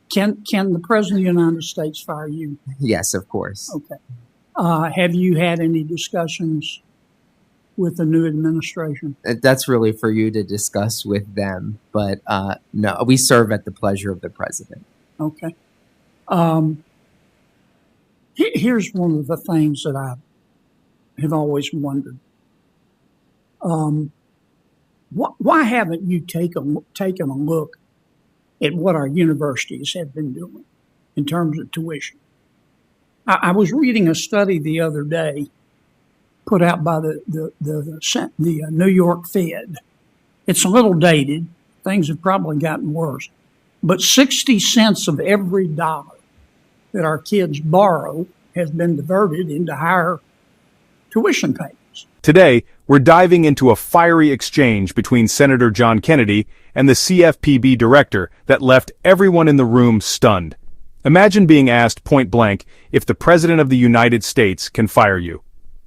Can the President of the United States fire you? Yes, of course. Okay. Have you had any discussions with the new administration? That's really for you to discuss with them. But no, we serve at the pleasure of the president. Okay. Here's one of the things that I have always wondered. Why haven't you taken a look at what our universities have been doing in terms of tuition? I was reading a study the other day put out by the New York Fed. It's a little dated. Things have probably gotten worse. But 60 cents of every dollar that our kids borrow has been diverted into higher tuition payments. Today, we're diving into a fiery exchange between Senator John Kennedy and the CFPB director that left everyone in the room stunned. Imagine being asked point blank if the President of the United States can fire you.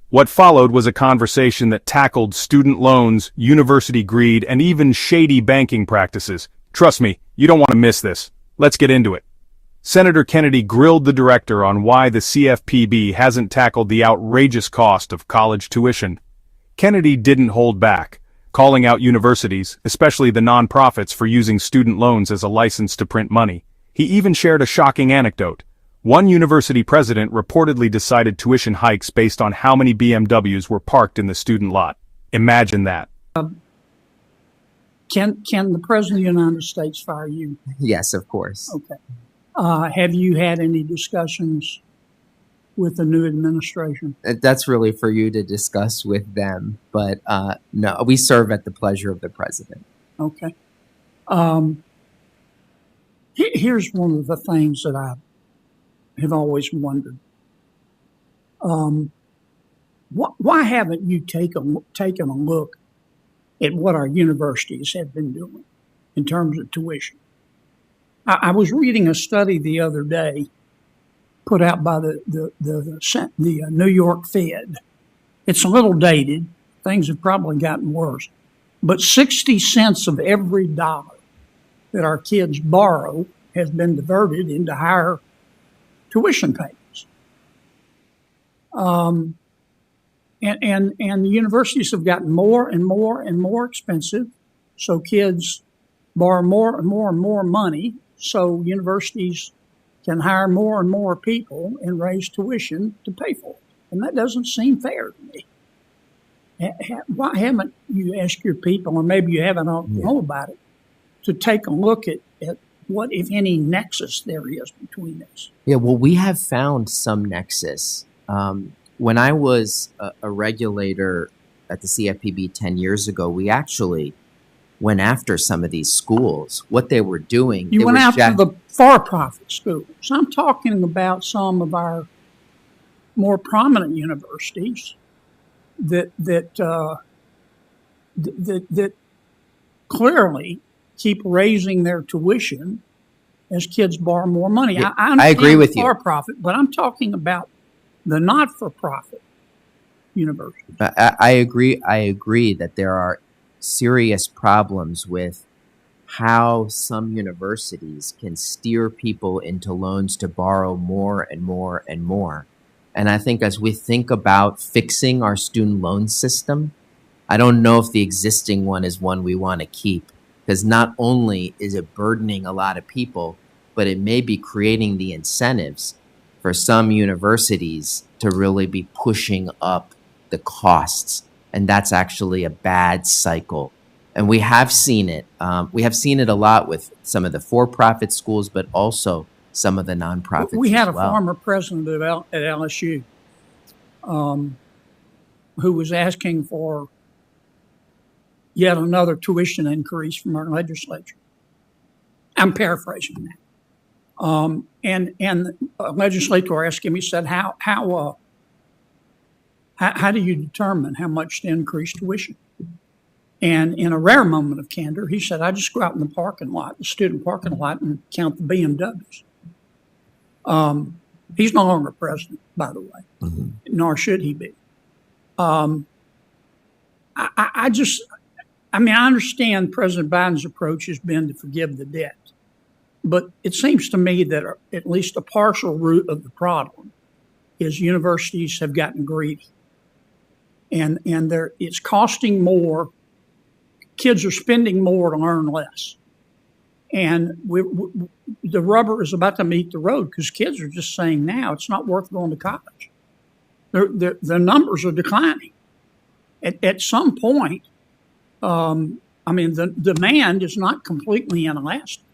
What followed was a conversation that tackled student loans, university greed, and even shady banking practices. Trust me, you don't want to miss this. Let's get into it. Senator Kennedy grilled the director on why the CFPB hasn't tackled the outrageous cost of college tuition. Kennedy didn't hold back, calling out universities, especially the nonprofits, for using student loans as a license to print money. He even shared a shocking anecdote. One university president reportedly decided tuition hikes based on how many BMWs were parked in the student lot. Imagine that. Can the President of the United States fire you? Yes, of course. Okay. Have you had any discussions with the new administration? That's really for you to discuss with them. But no, we serve at the pleasure of the president. Okay. Here's one of the things that I have always wondered. Why haven't you taken a look at what our universities have been doing in terms of tuition? I was reading a study the other day put out by the New York Fed. It's a little dated. Things have probably gotten worse. But 60 cents of every dollar that our kids borrow has been diverted into higher tuition payments. And the universities have gotten more and more and more expensive. So kids borrow more and more and more money. So universities can hire more and more people and raise tuition to pay for it. And that doesn't seem fair to me. Why haven't you asked your people, or maybe you haven't know about it, to take a look at what, if any, nexus there is between this? Yeah, well, we have found some nexus. When I was a regulator at the CFPB 10 years ago, we actually went after some of these schools. What they were doing... You went after the for-profit schools. I'm talking about some of our more prominent universities that clearly keep raising their tuition as kids borrow more money. Yeah, I agree with you. For-profit, but I'm talking about the not-for-profit universities. I agree that there are serious problems with how some universities can steer people into loans to borrow more and more and more. And I think as we think about fixing our student loan system, I don't know if the existing one is one we want to keep, because not only is it burdening a lot of people, but it may be creating the incentives for some universities to really be pushing up the costs. And that's actually a bad cycle. And we have seen it. We have seen it a lot with some of the for-profit schools, but also some of the nonprofits. We had as a well. former president at LSU who was asking for yet another tuition increase from our legislature. I'm paraphrasing that. And a legislator asked him, he said, how do you determine how much to increase tuition? And in a rare moment of candor, he said, I just go out in the parking lot, the student parking lot, and count the BMWs. He's no longer president, by the way, nor should he be. I understand President Biden's approach has been to forgive the debt. But it seems to me that at least a partial root of the problem is universities have gotten greedy, and it's costing more. Kids are spending more to learn less, and the rubber is about to meet the road because kids are just saying now it's not worth going to college. The numbers are declining. At some point, the demand is not completely inelastic.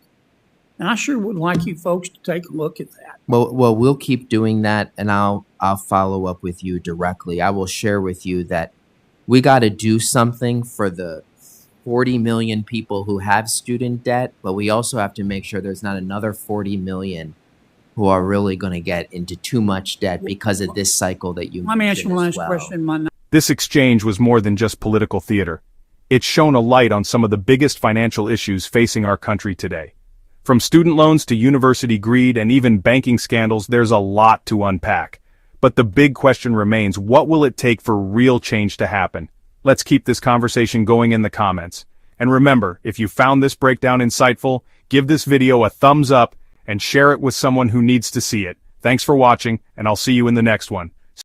And I sure would like you folks to take a look at that. Well, we'll keep doing that, and I'll follow up with you directly. I will share with you that we got to do something for the 40 million people who have student debt, but we also have to make sure there's not another 40 million who are really going to get into too much debt because of this cycle that you Let me ask mentioned you one as last well. question. This exchange was more than just political theater. It shone a light on some of the biggest financial issues facing our country today. From student loans to university greed and even banking scandals, there's a lot to unpack. But the big question remains, what will it take for real change to happen? Let's keep this conversation going in the comments. And remember, if you found this breakdown insightful, give this video a thumbs up and share it with someone who needs to see it. Thanks for watching, and I'll see you in the next one.